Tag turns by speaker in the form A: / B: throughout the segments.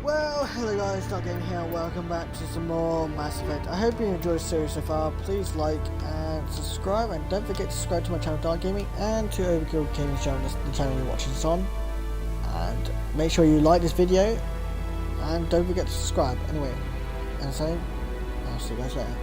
A: Well, hello guys, Stargame here, welcome back to some more Mass Effect. I hope you enjoyed the series so far. Please like and subscribe, and don't forget to subscribe to my channel Dark Gaming and to Overkill Gaming channel, the channel you're watching this on. And make sure you like this video, and don't forget to subscribe. Anyway, and so, I'll see you guys later.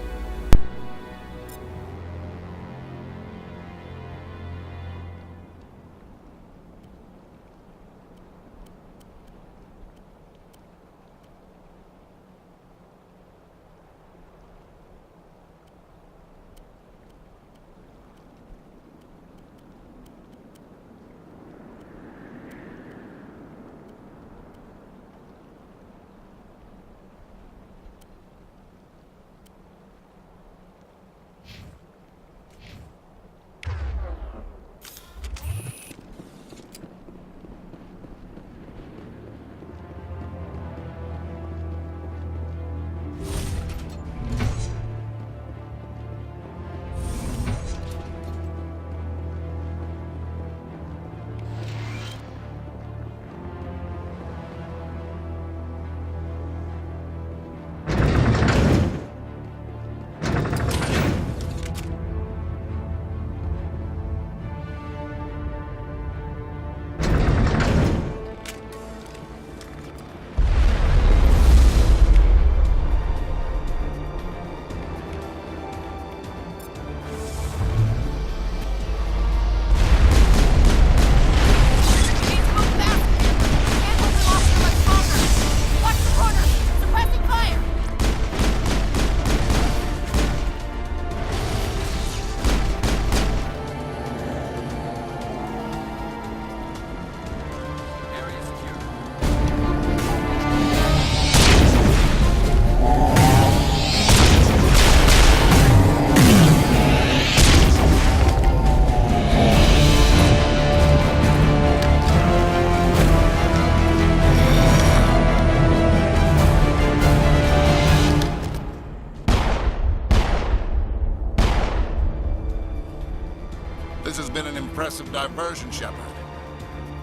B: This has been an impressive diversion, Shepard.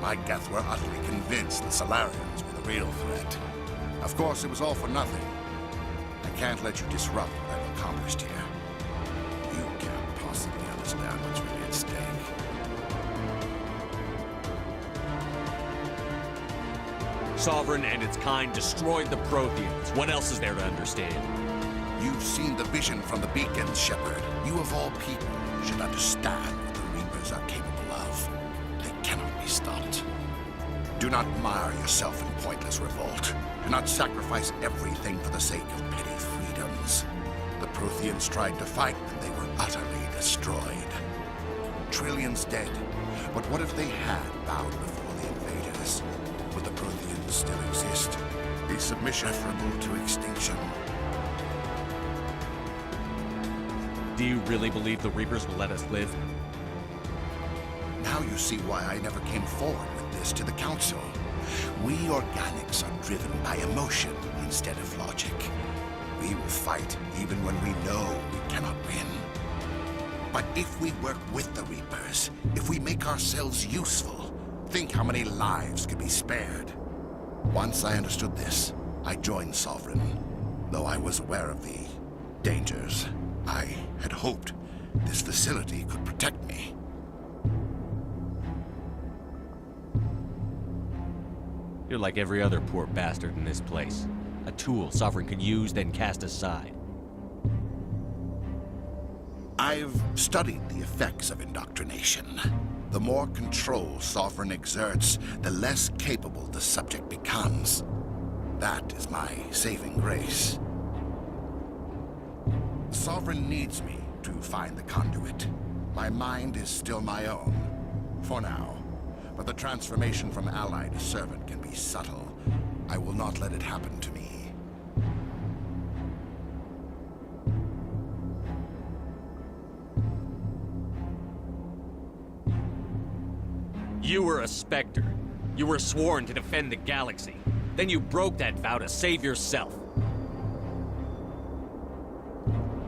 B: My Geth were utterly convinced the Salarians were the real threat. Of course, it was all for nothing. I can't let you disrupt what I've accomplished here. You can't possibly understand what's really at stake.
C: Sovereign and its kind destroyed the Protheans. What else is there to understand?
B: You've seen the vision from the beacons, Shepard. You of all people should understand what the Reapers are capable of. They cannot be stopped. Do not mire yourself in pointless revolt. Do not sacrifice everything for the sake of petty freedoms. The Protheans tried to fight, and they were utterly destroyed. Trillions dead. But what if they had bowed before the invaders? Would the Protheans still exist? Be submission preferable to extinction?
C: Do you really believe the Reapers will let us live?
B: Now you see why I never came forward with this to the Council. We organics are driven by emotion instead of logic. We will fight even when we know we cannot win. But if we work with the Reapers, if we make ourselves useful, think how many lives could be spared. Once I understood this, I joined Sovereign, though I was aware of the dangers. I had hoped this facility could protect me.
C: You're like every other poor bastard in this place. A tool Sovereign can use, then cast aside.
B: I've studied the effects of indoctrination. The more control Sovereign exerts, the less capable the subject becomes. That is my saving grace. Sovereign needs me to find the conduit. My mind is still my own, for now. But the transformation from ally to servant can be subtle. I will not let it happen to me.
C: You were a Spectre. You were sworn to defend the galaxy. Then you broke that vow to save yourself.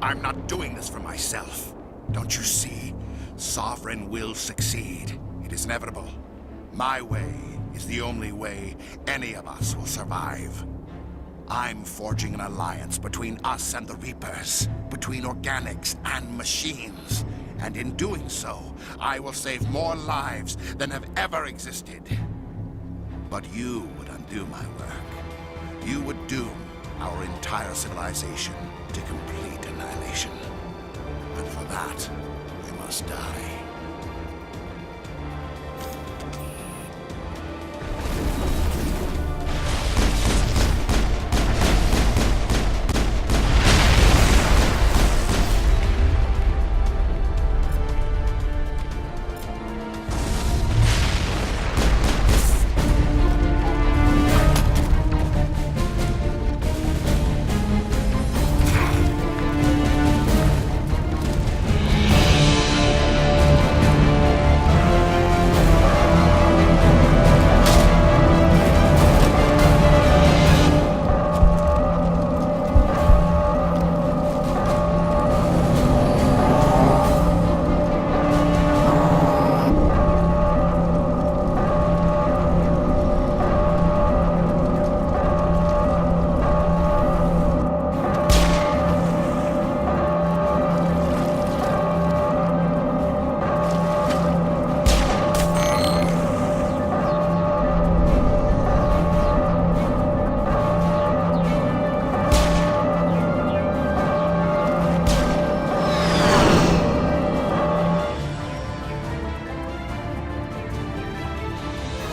B: I'm not doing this for myself. Don't you see? Sovereign will succeed. It is inevitable. My way is the only way any of us will survive. I'm forging an alliance between us and the Reapers, between organics and machines. And in doing so, I will save more lives than have ever existed. But you would undo my work. You would doom our entire civilization to complete annihilation. And for that, we must die.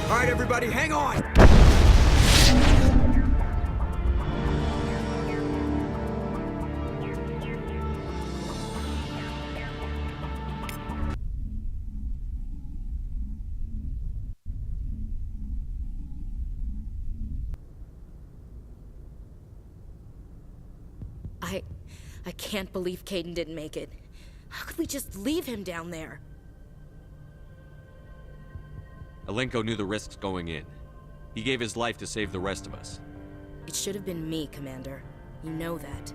D: All right, everybody, hang on!
E: I can't believe Kaidan didn't make it. How could we just leave him down there?
C: Alenko knew the risks going in. He gave his life to save the rest of us.
E: It should have been me, Commander. You know that.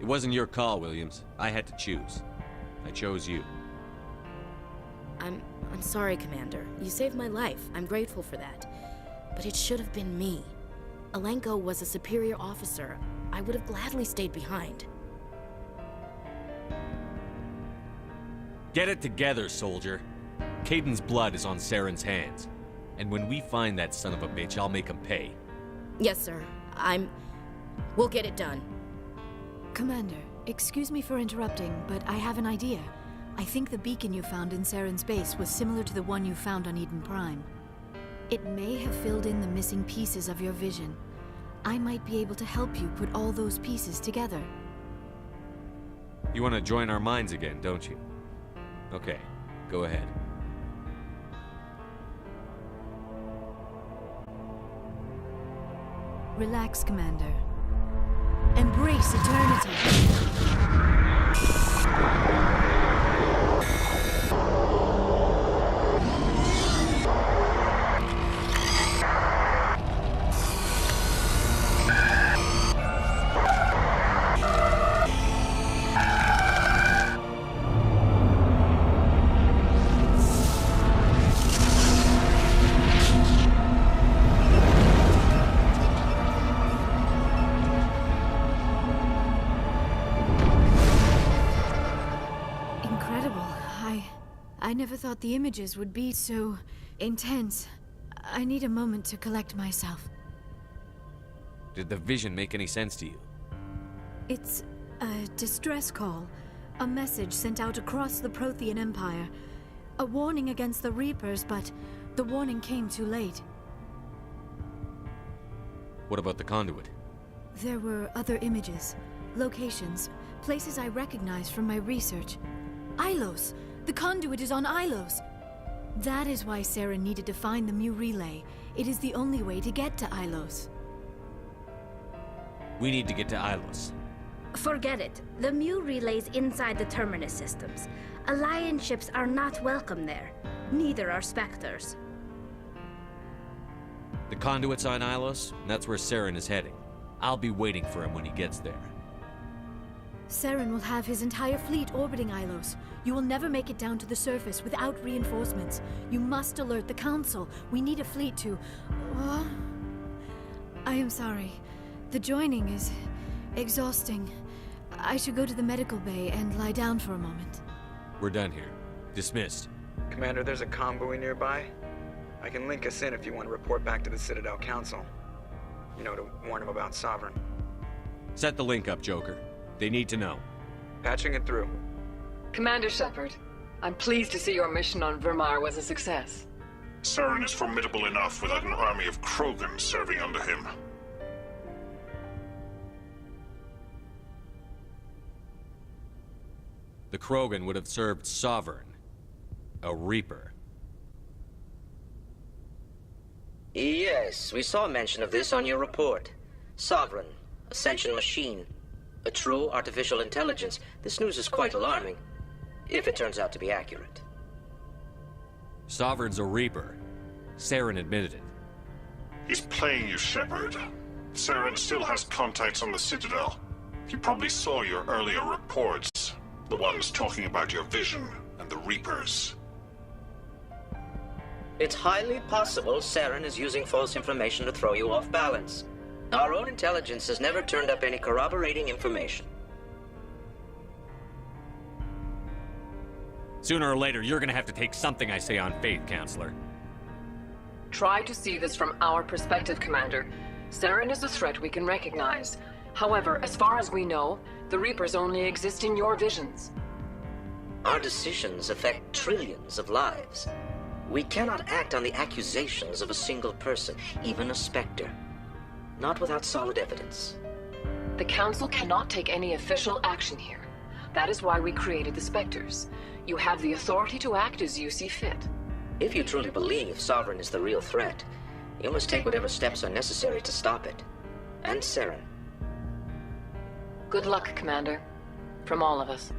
C: It wasn't your call, Williams. I had to choose. I chose you.
E: I'm sorry, Commander. You saved my life. I'm grateful for that. But it should have been me. Alenko was a superior officer. I would have gladly stayed behind.
C: Get it together, soldier. Kaidan's blood is on Saren's hands. And when we find that son of a bitch, I'll make him pay.
E: Yes, sir. We'll get it done.
F: Commander, excuse me for interrupting, but I have an idea. I think the beacon you found in Saren's base was similar to the one you found on Eden Prime. It may have filled in the missing pieces of your vision. I might be able to help you put all those pieces together.
C: You want to join our minds again, don't you? Okay, go ahead.
F: Relax, Commander. Embrace eternity. I never thought the images would be so intense. I need a moment to collect myself.
C: Did the vision make any sense to you?
F: It's a distress call. A message sent out across the Prothean Empire. A warning against the Reapers, but the warning came too late.
C: What about the conduit?
F: There were other images, locations, places I recognized from my research. Ilos! The conduit is on Ilos! That is why Saren needed to find the Mu relay. It is the only way to get to Ilos.
C: We need to get to Ilos.
G: Forget it. The Mu relay's inside the Terminus systems. Alliance ships are not welcome there. Neither are Spectres.
C: The conduit's on Ilos, and that's where Saren is heading. I'll be waiting for him when he gets there.
F: Saren will have his entire fleet orbiting Ilos. You will never make it down to the surface without reinforcements. You must alert the Council. We need a fleet to... I am sorry. The joining is exhausting. I should go to the medical bay and lie down for a moment.
C: We're done here. Dismissed.
D: Commander, there's a convoy nearby. I can link us in if you want to report back to the Citadel Council. You know, to warn them about Sovereign.
C: Set the link up, Joker. They need to know.
D: Patching it through.
H: Commander Shepard, I'm pleased to see your mission on Vermar was a success.
I: Saren is formidable enough without an army of Krogan serving under him.
C: The Krogan would have served Sovereign. A Reaper.
J: Yes, we saw mention of this on your report. Sovereign, Ascension machine, a true artificial intelligence. This news is quite alarming, if it turns out to be accurate.
C: Sovereign's a Reaper. Saren admitted it.
I: He's playing you, Shepard. Saren still has contacts on the Citadel. He probably saw your earlier reports. The ones talking about your vision and the Reapers.
J: It's highly possible Saren is using false information to throw you off balance. Our own intelligence has never turned up any corroborating information.
C: Sooner or later, you're gonna have to take something I say on faith, Counselor.
H: Try to see this from our perspective, Commander. Saren is a threat we can recognize. However, as far as we know, the Reapers only exist in your visions.
J: Our decisions affect trillions of lives. We cannot act on the accusations of a single person, even a Spectre. Not without solid evidence.
H: The Council cannot take any official action here. That is why we created the Spectres. You have the authority to act as you see fit.
J: If you truly believe Sovereign is the real threat, you must take whatever steps are necessary to stop it. And Saren.
H: Good luck, Commander. From all of us.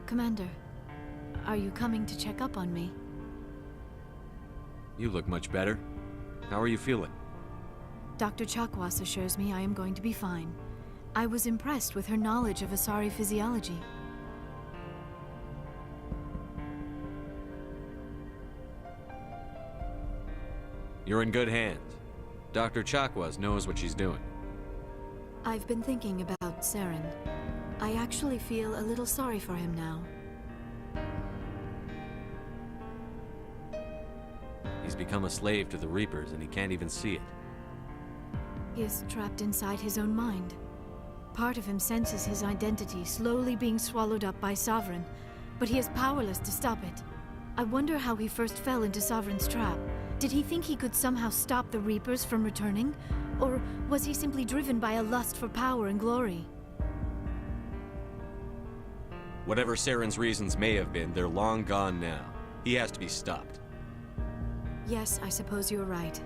F: Commander, are you coming to check up on me?
C: You look much better. How are you feeling?
F: Dr. Chakwas assures me I am going to be fine. I was impressed with her knowledge of Asari physiology.
C: You're in good hands. Dr. Chakwas knows what she's doing.
F: I've been thinking about Saren. I actually feel a little sorry for him now.
C: He's become a slave to the Reapers and he can't even see it.
F: He is trapped inside his own mind. Part of him senses his identity slowly being swallowed up by Sovereign, but he is powerless to stop it. I wonder how he first fell into Sovereign's trap. Did he think he could somehow stop the Reapers from returning? Or was he simply driven by a lust for power and glory?
C: Whatever Saren's reasons may have been, they're long gone now. He has to be stopped.
F: Yes, I suppose you're right.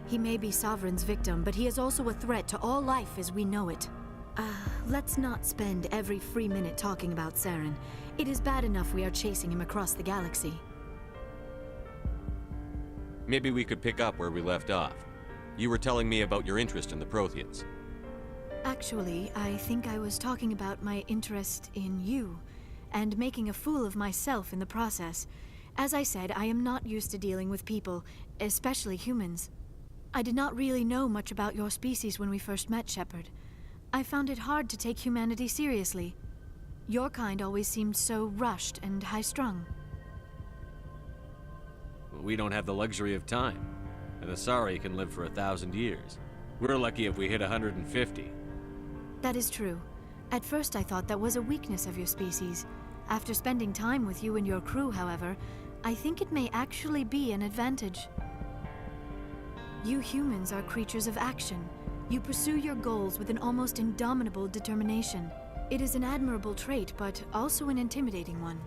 F: He may be Sovereign's victim, but he is also a threat to all life as we know it. Let's not spend every free minute talking about Saren. It is bad enough we are chasing him across the galaxy.
C: Maybe we could pick up where we left off. You were telling me about your interest in the Protheans.
F: Actually, I think I was talking about my interest in you, and making a fool of myself in the process. As I said, I am not used to dealing with people, especially humans. I did not really know much about your species when we first met, Shepard. I found it hard to take humanity seriously. Your kind always seemed so rushed and high-strung.
C: We don't have the luxury of time. An Asari can live for 1,000 years. We're lucky if we hit 150.
F: That is true. At first I thought that was a weakness of your species. After spending time with you and your crew, however, I think it may actually be an advantage. You humans are creatures of action. You pursue your goals with an almost indomitable determination. It is an admirable trait, but also an intimidating one.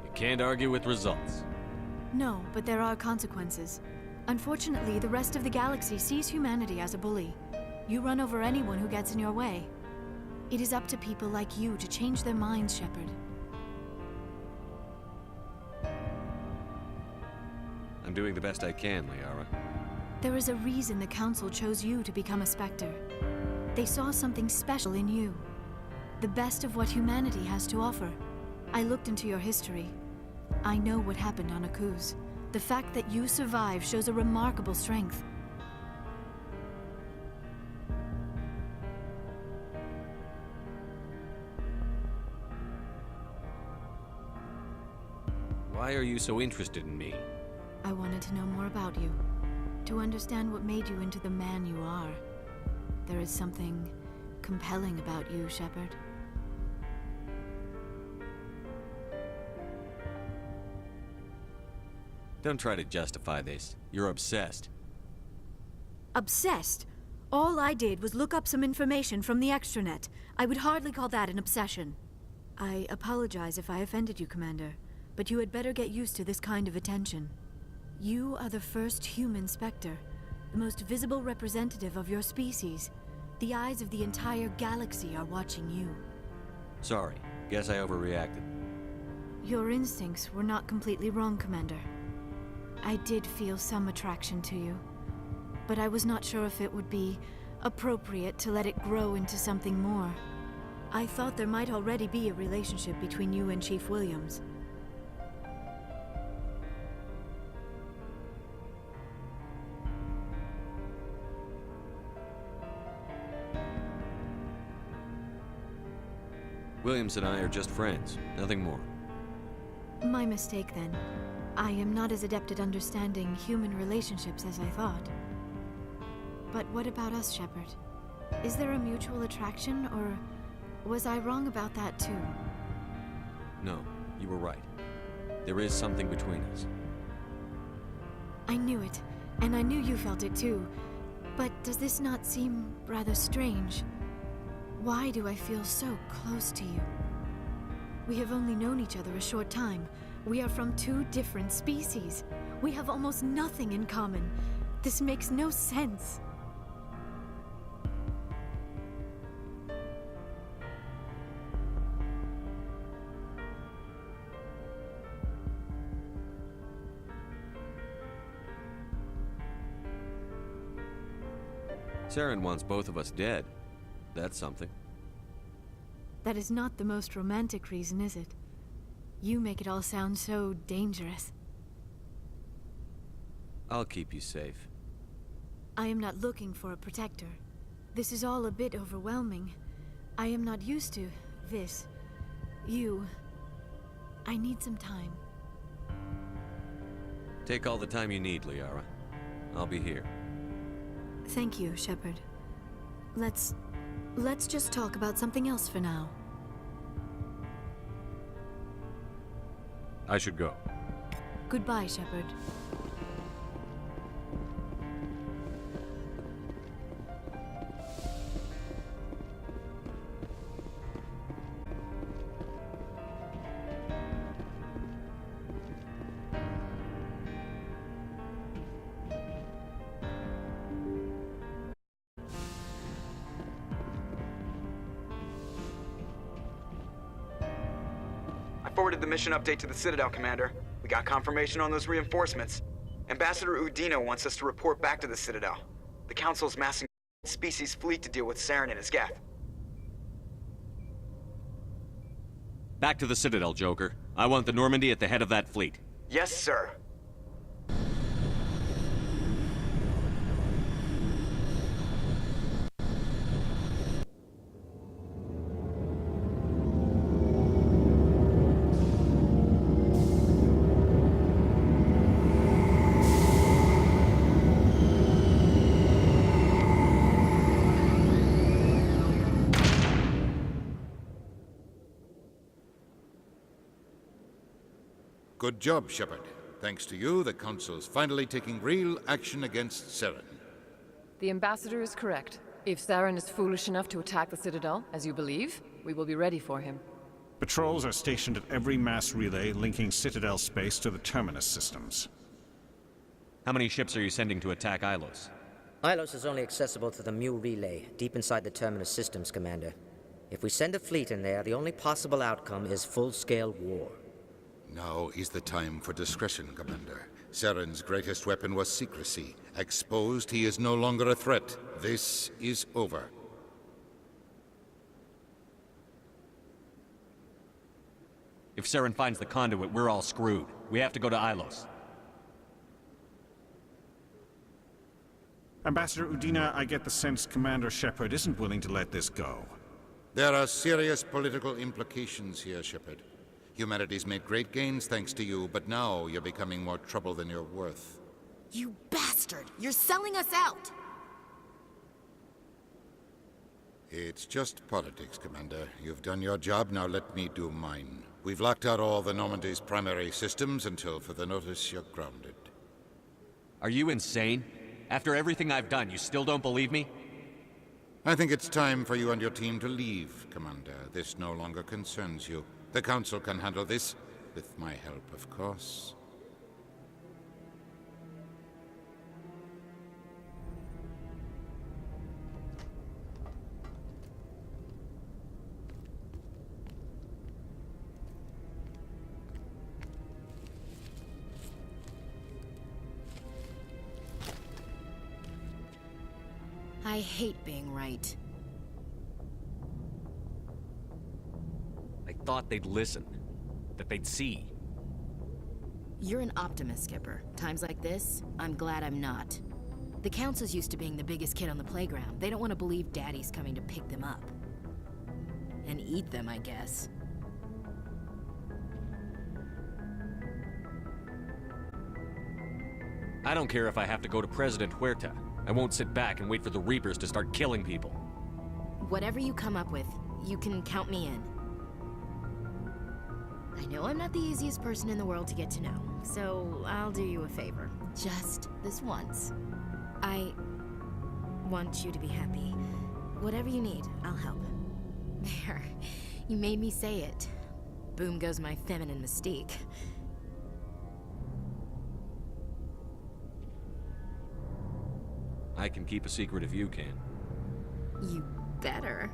C: You can't argue with results.
F: No, but there are consequences. Unfortunately, the rest of the galaxy sees humanity as a bully. You run over anyone who gets in your way. It is up to people like you to change their minds, Shepard.
C: I'm doing the best I can, Liara.
F: There is a reason the Council chose you to become a Spectre. They saw something special in you. The best of what humanity has to offer. I looked into your history. I know what happened on Akuz. The fact that you survived shows a remarkable strength.
C: Why are you so interested in me?
F: I wanted to know more about you. To understand what made you into the man you are. There is something compelling about you, Shepard.
C: Don't try to justify this. You're obsessed.
F: Obsessed? All I did was look up some information from the extranet. I would hardly call that an obsession. I apologize if I offended you, Commander, but you had better get used to this kind of attention. You are the first human Spectre, the most visible representative of your species. The eyes of the entire galaxy are watching you.
C: Sorry. Guess I overreacted.
F: Your instincts were not completely wrong, Commander. I did feel some attraction to you, but I was not sure if it would be appropriate to let it grow into something more. I thought there might already be a relationship between you and Chief Williams.
C: Williams and I are just friends, nothing more.
F: My mistake, then. I am not as adept at understanding human relationships as I thought. But what about us, Shepard? Is there a mutual attraction, or was I wrong about that too?
C: No, you were right. There is something between us.
F: I knew it, and I knew you felt it too. But does this not seem rather strange? Why do I feel so close to you? We have only known each other a short time. We are from two different species. We have almost nothing in common. This makes no sense.
C: Saren wants both of us dead. That's something.
F: That is not the most romantic reason, is it? You make it all sound so dangerous.
C: I'll keep you safe.
F: I am not looking for a protector. This is all a bit overwhelming. I am not used to this. You. I need some time.
C: Take all the time you need, Liara. I'll be here.
F: Thank you, Shepard. Let's just talk about something else for now.
C: I should go.
F: Goodbye, Shepard.
D: Forwarded the mission update to the Citadel, Commander. We got confirmation on those reinforcements. Ambassador Udino wants us to report back to the Citadel. The Council's massing species fleet to deal with Saren and his Geth.
C: Back to the Citadel, Joker. I want the Normandy at the head of that fleet.
D: Yes, sir.
K: Good job, Shepard. Thanks to you, the Council's finally taking real action against Saren.
H: The Ambassador is correct. If Saren is foolish enough to attack the Citadel, as you believe, we will be ready for him.
I: Patrols are stationed at every mass relay linking Citadel space to the Terminus systems.
C: How many ships are you sending to attack Ilos?
J: Ilos is only accessible to the Mu relay, deep inside the Terminus systems, Commander. If we send a fleet in there, the only possible outcome is full-scale war.
K: Now is the time for discretion, Commander. Saren's greatest weapon was secrecy. Exposed, he is no longer a threat. This is over.
C: If Saren finds the conduit, we're all screwed. We have to go to Ilos.
I: Ambassador Udina, I get the sense Commander Shepard isn't willing to let this go.
K: There are serious political implications here, Shepard. Humanity's made great gains thanks to you, but now you're becoming more trouble than you're worth.
E: You bastard! You're selling us out!
K: It's just politics, Commander. You've done your job, now let me do mine. We've locked out all the Normandy's primary systems until further notice you're grounded.
C: Are you insane? After everything I've done, you still don't believe me?
K: I think it's time for you and your team to leave, Commander. This no longer concerns you. The Council can handle this, with my help, of course.
E: I hate being right.
C: I thought they'd listen. That they'd see.
E: You're an optimist, Skipper. Times like this, I'm glad I'm not. The Council's used to being the biggest kid on the playground. They don't want to believe Daddy's coming to pick them up. And eat them, I guess.
C: I don't care if I have to go to President Huerta. I won't sit back and wait for the Reapers to start killing people.
E: Whatever you come up with, you can count me in. I know I'm not the easiest person in the world to get to know, so I'll do you a favor. Just this once. I want you to be happy. Whatever you need, I'll help. There. You made me say it. Boom goes my feminine mystique.
C: I can keep a secret if you can.
E: You better.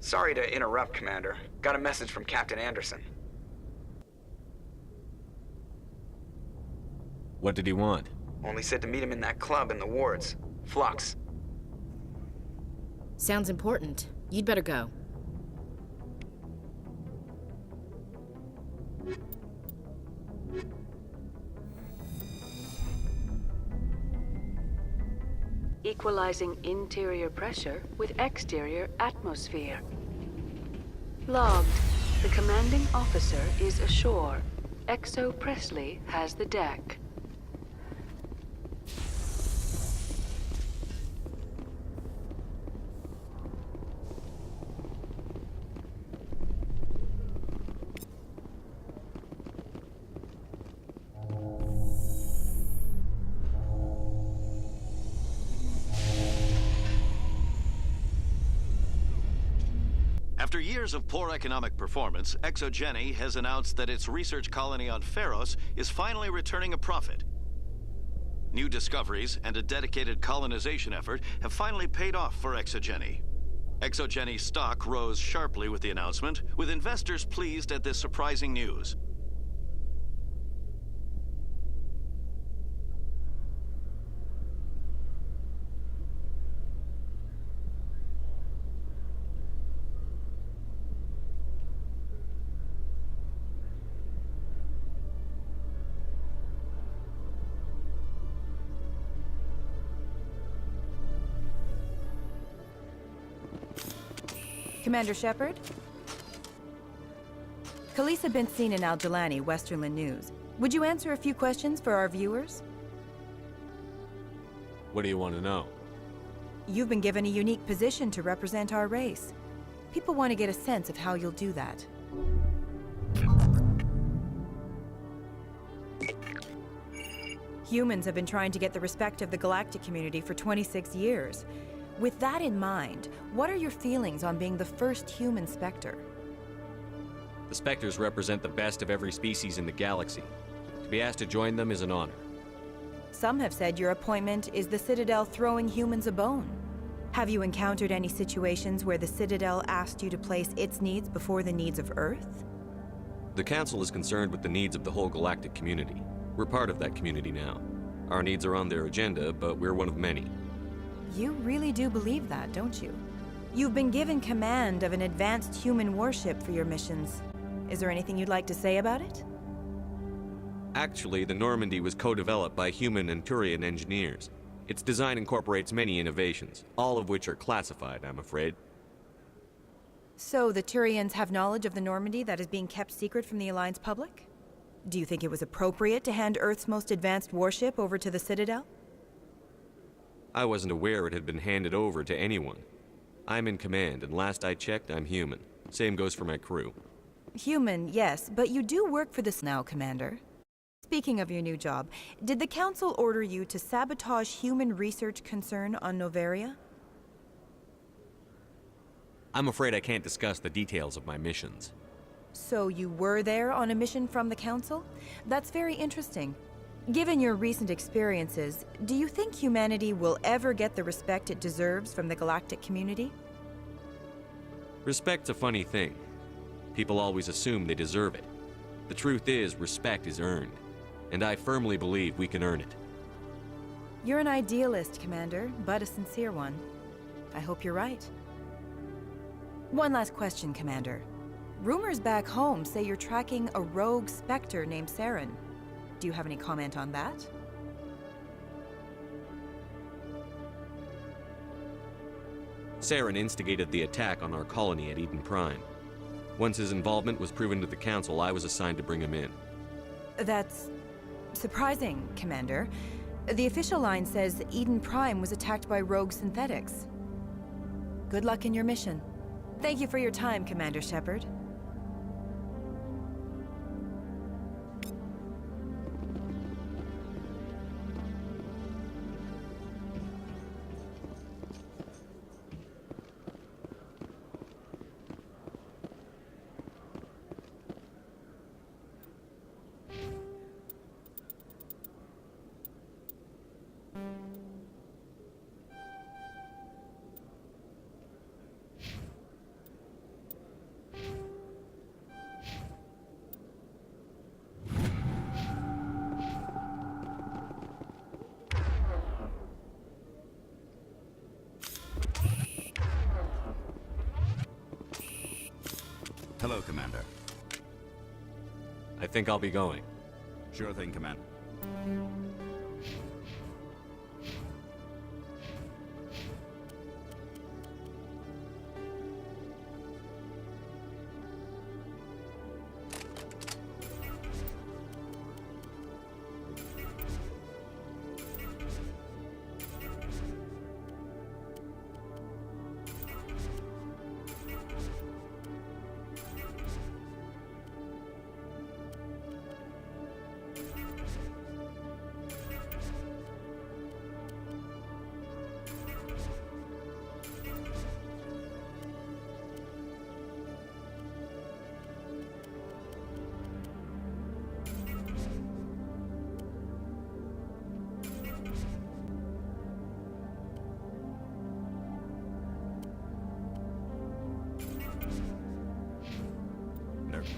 D: Sorry to interrupt, Commander. Got a message from Captain Anderson.
C: What did he want?
D: Only said to meet him in that club in the wards. Flux.
E: Sounds important. You'd better go.
L: Equalizing interior pressure with exterior atmosphere. Logged. The commanding officer is ashore. Exo Presley has the deck.
M: After years of poor economic performance, ExoGeni has announced that its research colony on Feros is finally returning a profit. New discoveries and a dedicated colonization effort have finally paid off for ExoGeni. ExoGeni's stock rose sharply with the announcement, with investors pleased at this surprising news.
N: Commander Shepard? Khaleesa been seen in Al Jalani, Westerland News. Would you answer a few questions for our viewers?
C: What do you want to know?
N: You've been given a unique position to represent our race. People want to get a sense of how you'll do that. Humans have been trying to get the respect of the galactic community for 26 years. With that in mind, what are your feelings on being the first human Spectre?
C: The Spectres represent the best of every species in the galaxy. To be asked to join them is an honor.
N: Some have said your appointment is the Citadel throwing humans a bone. Have you encountered any situations where the Citadel asked you to place its needs before the needs of Earth?
C: The Council is concerned with the needs of the whole galactic community. We're part of that community now. Our needs are on their agenda, but we're one of many.
N: You really do believe that, don't you? You've been given command of an advanced human warship for your missions. Is there anything you'd like to say about it?
C: Actually, the Normandy was co-developed by human and Turian engineers. Its design incorporates many innovations, all of which are classified, I'm afraid.
N: So the Turians have knowledge of the Normandy that is being kept secret from the Alliance public? Do you think it was appropriate to hand Earth's most advanced warship over to the Citadel?
C: I wasn't aware it had been handed over to anyone. I'm in command, and last I checked, I'm human. Same goes for my crew.
N: Human, yes, but you do work for this now, Commander. Speaking of your new job, did the Council order you to sabotage human research concern on Noveria?
C: I'm afraid I can't discuss the details of my missions.
N: So you were there on a mission from the Council? That's very interesting. Given your recent experiences, do you think humanity will ever get the respect it deserves from the galactic community?
C: Respect's a funny thing. People always assume they deserve it. The truth is, respect is earned. And I firmly believe we can earn it.
N: You're an idealist, Commander, but a sincere one. I hope you're right. One last question, Commander. Rumors back home say you're tracking a rogue Spectre named Saren. Do you have any comment on that?
C: Saren instigated the attack on our colony at Eden Prime. Once his involvement was proven to the Council, I was assigned to bring him in.
N: That's surprising, Commander. The official line says Eden Prime was attacked by rogue synthetics. Good luck in your mission. Thank you for your time, Commander Shepard.
O: Hello, Commander.
C: I think I'll be going.
O: Sure thing, Commander.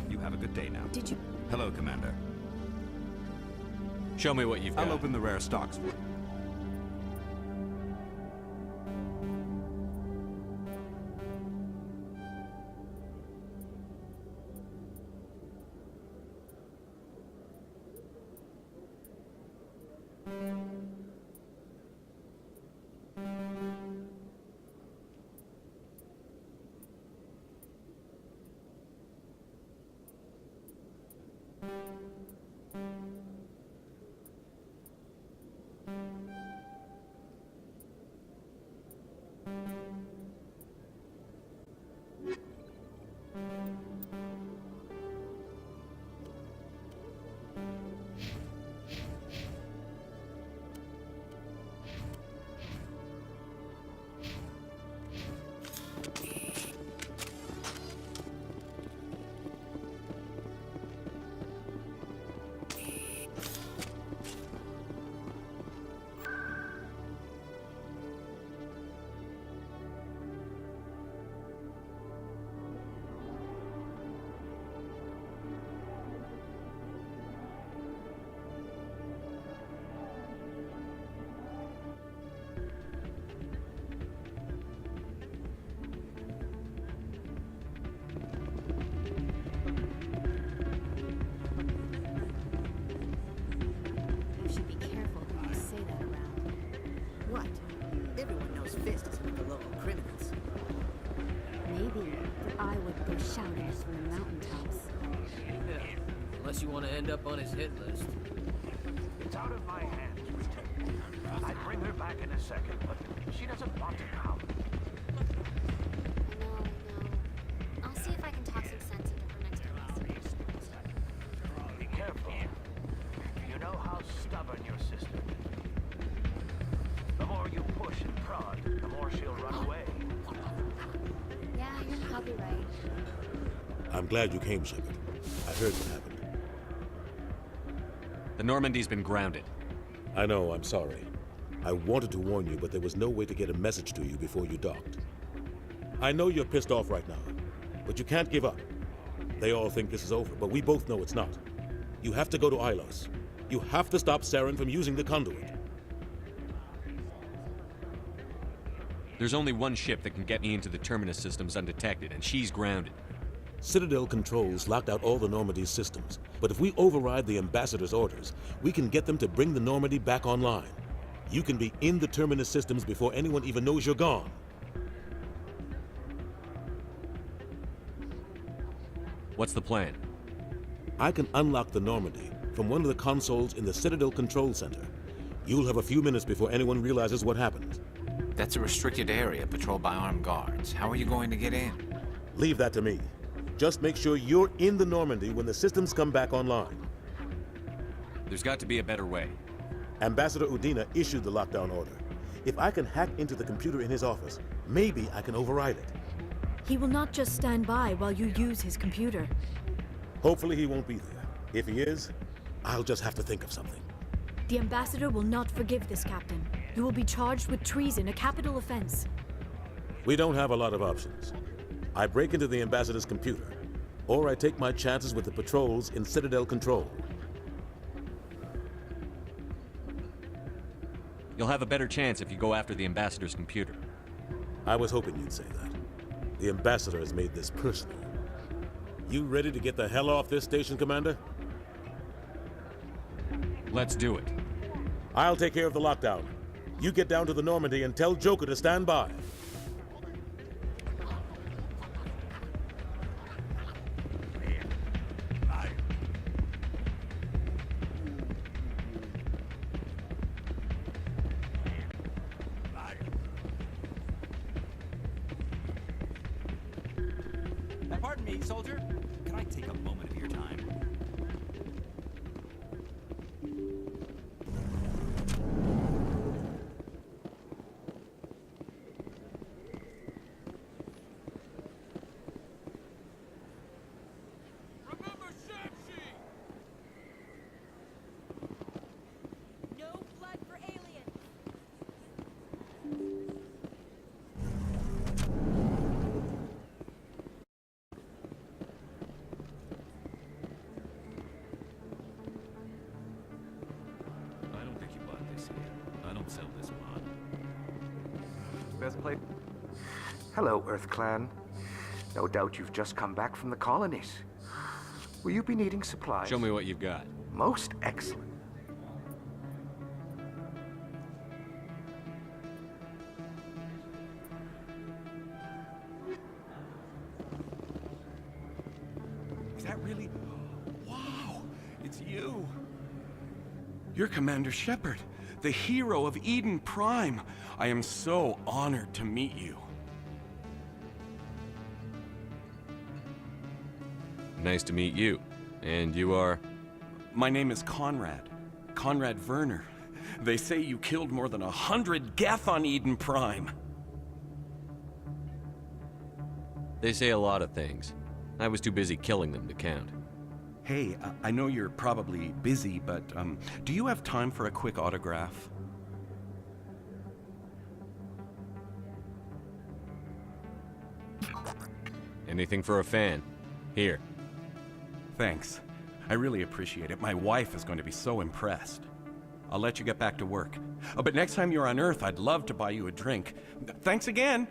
O: You have a good day now.
N: Did you?
O: Hello, Commander.
C: Show me what you've got.
O: I'll open the rare stocks for you.
L: shouters from the mountaintops.
P: Unless you want to end up on his hit list.
Q: It's out of my hands, Richard. I'd bring her back in a second, but she doesn't want to now.
R: No. I'll see if I can talk some sense into her next arrest.
Q: Be careful. You know how stubborn your sister is. The more you push and prod, the more she'll run away.
R: Yeah, you're probably right.
S: I'm glad you came, Shepard. I heard what happened.
C: The Normandy's been grounded.
S: I know, I'm sorry. I wanted to warn you, but there was no way to get a message to you before you docked. I know you're pissed off right now, but you can't give up. They all think this is over, but we both know it's not. You have to go to Ilos. You have to stop Saren from using the conduit.
C: There's only one ship that can get me into the Terminus systems undetected, and she's grounded.
S: Citadel controls locked out all the Normandy's systems, but if we override the Ambassador's orders, we can get them to bring the Normandy back online. You can be in the Terminus systems before anyone even knows you're gone.
C: What's the plan?
S: I can unlock the Normandy from one of the consoles in the Citadel Control Center. You'll have a few minutes before anyone realizes what happened.
T: That's a restricted area patrolled by armed guards. How are you going to get in?
S: Leave that to me. Just make sure you're in the Normandy when the systems come back online.
C: There's got to be a better way.
S: Ambassador Udina issued the lockdown order. If I can hack into the computer in his office, maybe I can override it.
F: He will not just stand by while you use his computer.
S: Hopefully he won't be there. If he is, I'll just have to think of something.
F: The Ambassador will not forgive this, Captain. You will be charged with treason, a capital offense.
S: We don't have a lot of options. I break into the Ambassador's computer, or I take my chances with the patrols in Citadel Control.
C: You'll have a better chance if you go after the Ambassador's computer.
S: I was hoping you'd say that. The Ambassador has made this personal. You ready to get the hell off this station, Commander?
C: Let's do it.
S: I'll take care of the lockdown. You get down to the Normandy and tell Joker to stand by.
O: Pardon me, soldier. Can I take a moment of your time?
Q: Hello, Earth Clan. No doubt you've just come back from the colonies. Will you be needing supplies?
C: Show me what you've got.
Q: Most excellent.
U: Is that really? Wow, it's you. You're Commander Shepard, the hero of Eden Prime. I am so honored to meet you.
C: Nice to meet you. And you are?
U: My name is Conrad. Conrad Werner. They say you killed more than 100 Geth on Eden Prime.
C: They say a lot of things. I was too busy killing them to count.
U: Hey, I know you're probably busy, but do you have time for a quick autograph?
C: Anything for a fan. Here.
U: Thanks. I really appreciate it. My wife is going to be so impressed. I'll let you get back to work. Oh, but next time you're on Earth, I'd love to buy you a drink. Thanks again!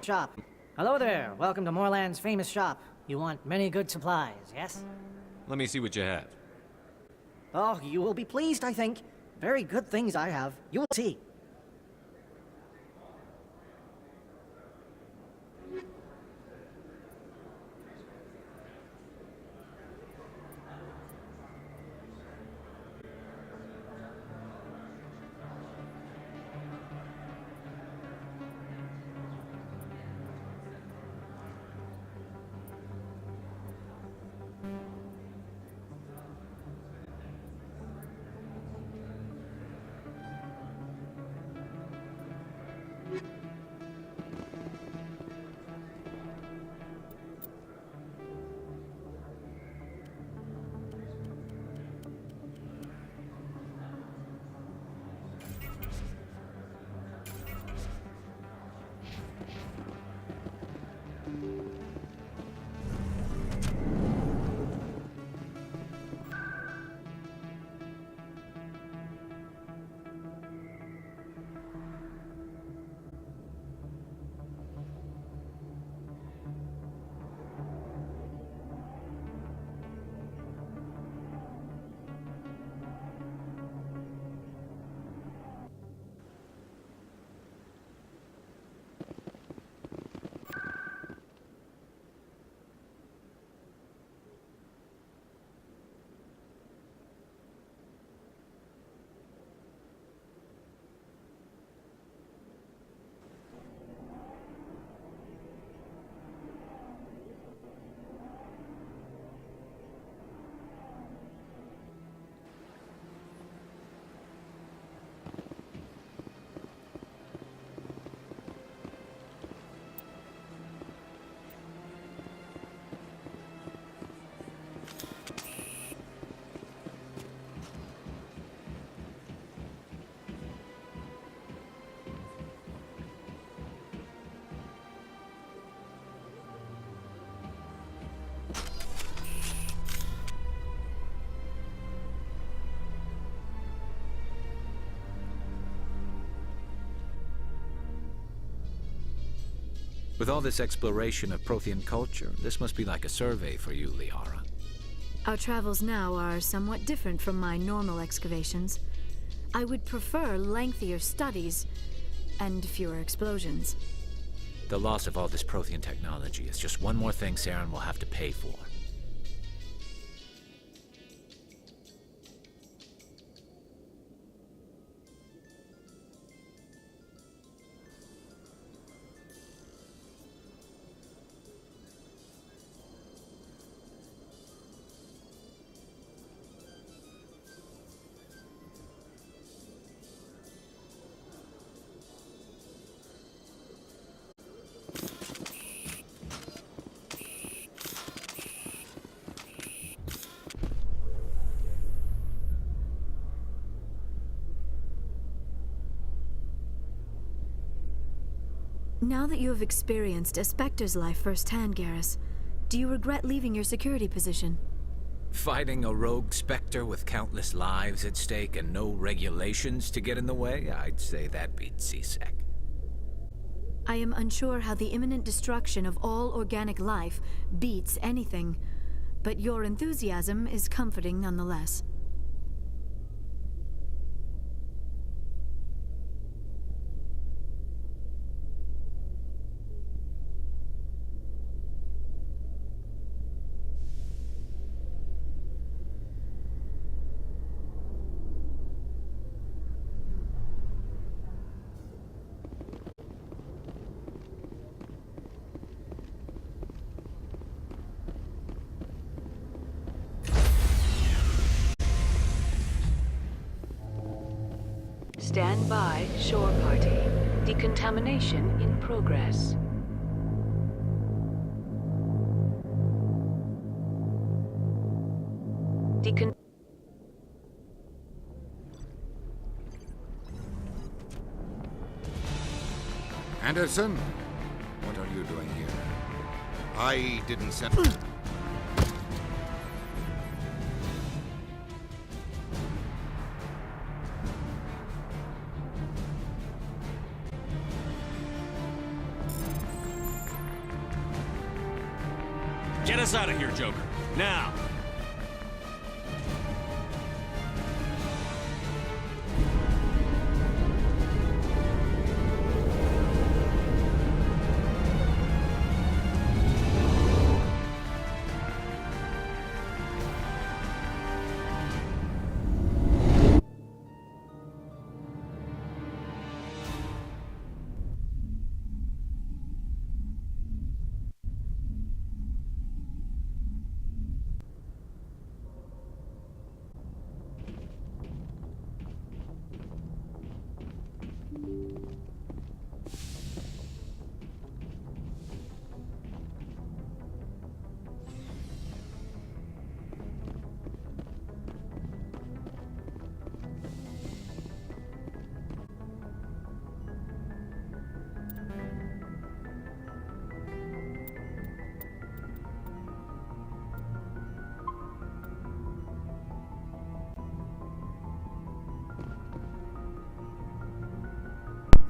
V: Shop. Hello there. Welcome to Moorland's famous shop. You want many good supplies, yes?
C: Let me see what you have.
V: Oh, you will be pleased, I think. Very good things I have. You will see.
T: With all this exploration of Prothean culture, this must be like a survey for you, Liara.
F: Our travels now are somewhat different from my normal excavations. I would prefer lengthier studies and fewer explosions.
T: The loss of all this Prothean technology is just one more thing Saren will have to pay for.
F: Now that you have experienced a Spectre's life firsthand, Garrus, do you regret leaving your security position?
T: Fighting a rogue Spectre with countless lives at stake and no regulations to get in the way? I'd say that beats CSEC.
F: I am unsure how the imminent destruction of all organic life beats anything, but your enthusiasm is comforting nonetheless.
L: Stand by, shore party. Decontamination in progress.
K: Anderson? What are you doing here? I didn't send...
C: Get us out of here, Joker. Now!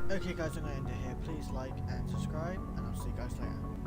A: Okay guys, I'm going to end it here. Please like and subscribe, and I'll see you guys later.